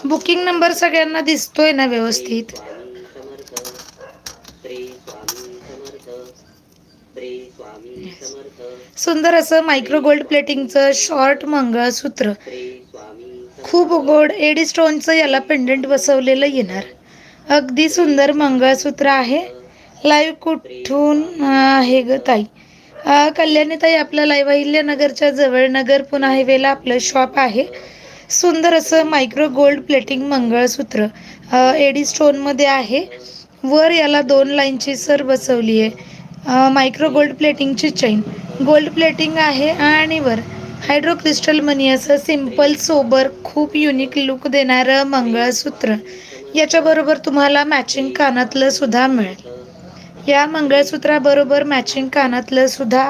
Booking number सगळ्यांना दिसतोय ना व्यवस्थित? सुंदर असं मायक्रो गोल्ड प्लेटिंगचं शॉर्ट मंगळसूत्र, खूप गोड एडी स्टोनचं याला पेंडंट बसवलेलं येणार. अगदी सुंदर मंगळसूत्र आहे. लाईव्ह कुठून आहे ग ताई? कल्याणी ताई, आपलं लाईव्ह अहिल्यानगरच्या जवळ नगर पुणे हायवेला आपलं शॉप आहे. सुंदर असं micro gold plating mangalsutra AD स्टोनमध्ये आहे. वर याला 2 लाईनची सर बसवली आहे. मायक्रो गोल्ड प्लेटिंगची चेन गोल्ड प्लेटिंग आहे आणि वर हायड्रो क्रिस्टल मनी असं सिंपल सोबर खूप युनिक लुक देणारं मंगळसूत्र. याच्याबरोबर तुम्हाला मॅचिंग कानातलं सुद्धा मिळेल. या मंगळसूत्राबरोबर मॅचिंग कानातलं सुद्धा